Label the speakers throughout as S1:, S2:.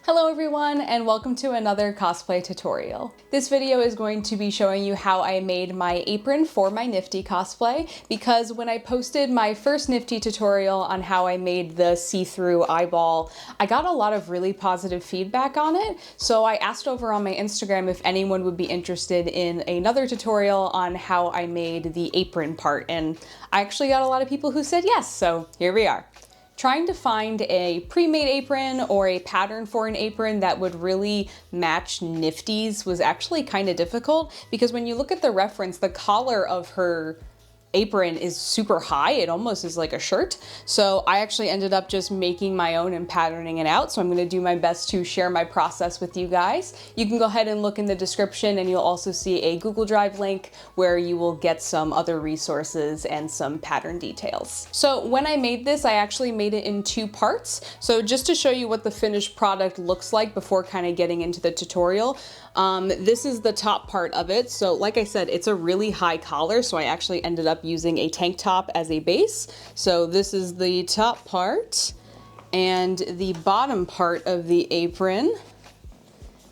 S1: Hello everyone, and welcome to another cosplay tutorial. This video is going to be showing you how I made my apron for my Niffty cosplay, because when I posted my first Niffty tutorial on how I made the see-through eyeball, I got a lot of really positive feedback on it, so I asked over on my Instagram if anyone would be interested in another tutorial on how I made the apron part, and I actually got a lot of people who said yes, so here we are. Trying to find a pre-made apron or a pattern for an apron that would really match Nifty's was actually kind of difficult, because when you look at the reference, the collar of her apron is super high. It almost is like a shirt. So I actually ended up just making my own and patterning it out. So I'm going to do my best to share my process with you guys. You can go ahead and look in the description, and you'll also see a Google Drive link where you will get some other resources and some pattern details. So when I made this, I actually made it in two parts. So just to show you what the finished product looks like before kind of getting into the tutorial, this is the top part of it. So like I said, it's a really high collar, so I actually ended up using a tank top as a base. So this is the top part, and the bottom part of the apron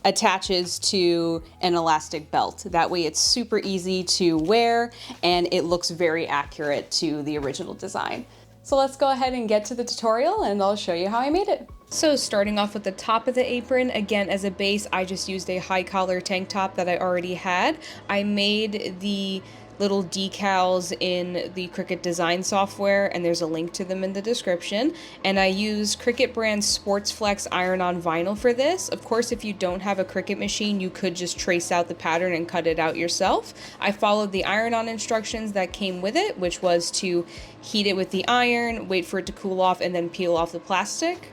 S1: attaches to an elastic belt. That way it's super easy to wear and it looks very accurate to the original design. So let's go ahead and get to the tutorial and I'll show you how I made it. So starting off with the top of the apron, again as a base, I just used a high collar tank top that I already had. I made the little decals in the Cricut design software, and there's a link to them in the description. And I use Cricut brand Sports Flex iron-on vinyl for this. Of course, if you don't have a Cricut machine, you could just trace out the pattern and cut it out yourself. I followed the iron-on instructions that came with it, which was to heat it with the iron, wait for it to cool off, and then peel off the plastic.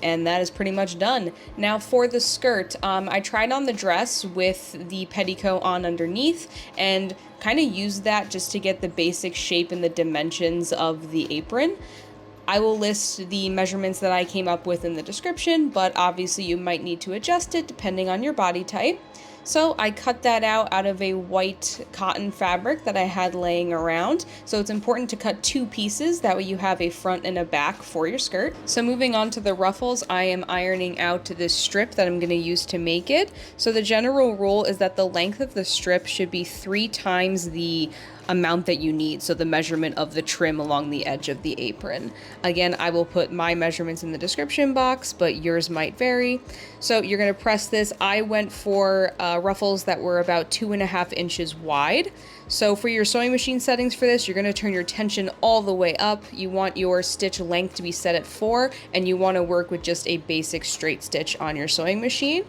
S1: And that is pretty much done. Now for the skirt, I tried on the dress with the petticoat on underneath and kind of used that just to get the basic shape and the dimensions of the apron. I will list the measurements that I came up with in the description, but obviously you might need to adjust it depending on your body type. So I cut that out of a white cotton fabric that I had laying around. So it's important to cut two pieces, that way you have a front and a back for your skirt. So moving on to the ruffles, I am ironing out this strip that I'm going to use to make it. So the general rule is that the length of the strip should be 3 times the amount that you need, so the measurement of the trim along the edge of the apron. Again, I will put my measurements in the description box, but yours might vary. So you're going to press this. I went for ruffles that were about 2.5 inches wide. So for your sewing machine settings for this, you're going to turn your tension all the way up. You want your stitch length to be set at 4, and you want to work with just a basic straight stitch on your sewing machine.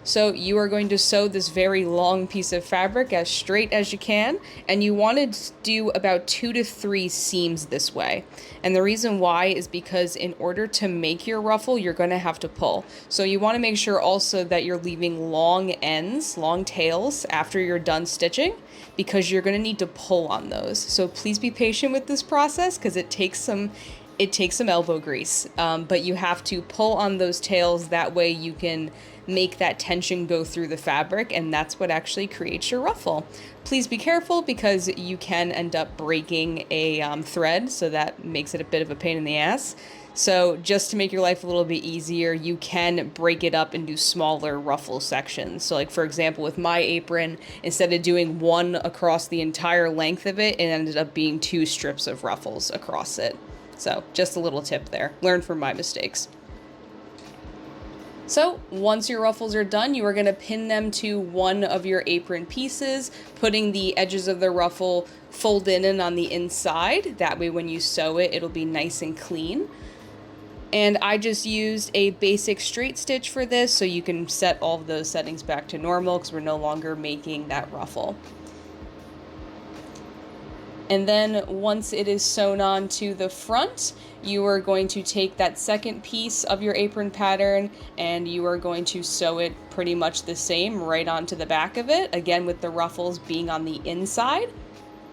S1: So you are going to sew this very long piece of fabric as straight as you can, and you want to do about 2 to 3 seams this way. And the reason why is because in order to make your ruffle, you're going to have to pull. So you want to make sure also that you're leaving long ends, long tails after you're done stitching, because you're going to need to pull on those. So please be patient with this process, because it takes some elbow grease, but you have to pull on those tails. That way you can make that tension go through the fabric, and that's what actually creates your ruffle. Please be careful, because you can end up breaking a thread, so that makes it a bit of a pain in the ass. So just to make your life a little bit easier, you can break it up into smaller ruffle sections. So like for example, with my apron, instead of doing one across the entire length of it, it ended up being 2 strips of ruffles across it. So just a little tip there. Learn from my mistakes. So once your ruffles are done, you are going to pin them to one of your apron pieces, putting the edges of the ruffle folded in on the inside. That way when you sew it, it'll be nice and clean. And I just used a basic straight stitch for this, so you can set all of those settings back to normal, because we're no longer making that ruffle. And then once it is sewn on to the front, you are going to take that second piece of your apron pattern and you are going to sew it pretty much the same right onto the back of it, again with the ruffles being on the inside.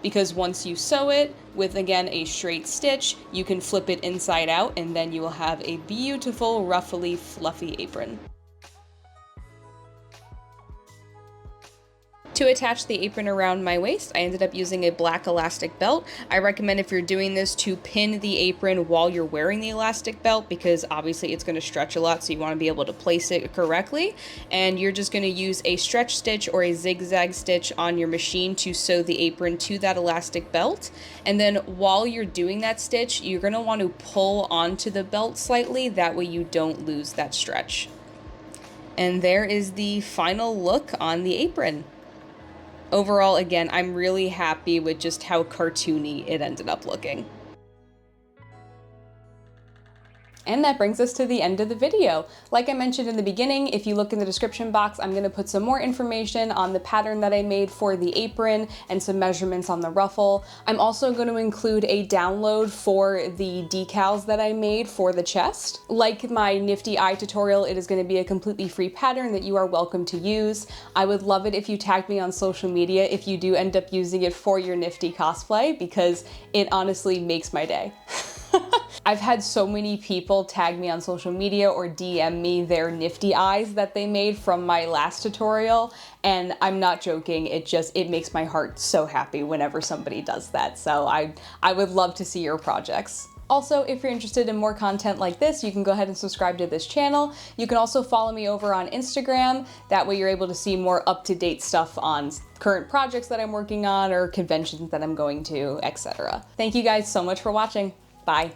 S1: Because once you sew it with, again, a straight stitch, you can flip it inside out, and then you will have a beautiful, ruffly, fluffy apron. To attach the apron around my waist, I ended up using a black elastic belt. I recommend if you're doing this to pin the apron while you're wearing the elastic belt, because obviously it's going to stretch a lot, so you want to be able to place it correctly. And you're just going to use a stretch stitch or a zigzag stitch on your machine to sew the apron to that elastic belt. And then while you're doing that stitch, you're going to want to pull onto the belt slightly, that way you don't lose that stretch. And there is the final look on the apron. Overall, again, I'm really happy with just how cartoony it ended up looking. And that brings us to the end of the video. Like I mentioned in the beginning, if you look in the description box, I'm going to put some more information on the pattern that I made for the apron and some measurements on the ruffle. I'm also going to include a download for the decals that I made for the chest. Like my Niffty eye tutorial, it is going to be a completely free pattern that you are welcome to use. I would love it if you tagged me on social media if you do end up using it for your Niffty cosplay, because it honestly makes my day. I've had so many people tag me on social media or DM me their Niffty eyes that they made from my last tutorial, and I'm not joking, it makes my heart so happy whenever somebody does that. So I would love to see your projects. Also, if you're interested in more content like this, you can go ahead and subscribe to this channel. You can also follow me over on Instagram. That way you're able to see more up-to-date stuff on current projects that I'm working on or conventions that I'm going to, etc. Thank you guys so much for watching. Bye.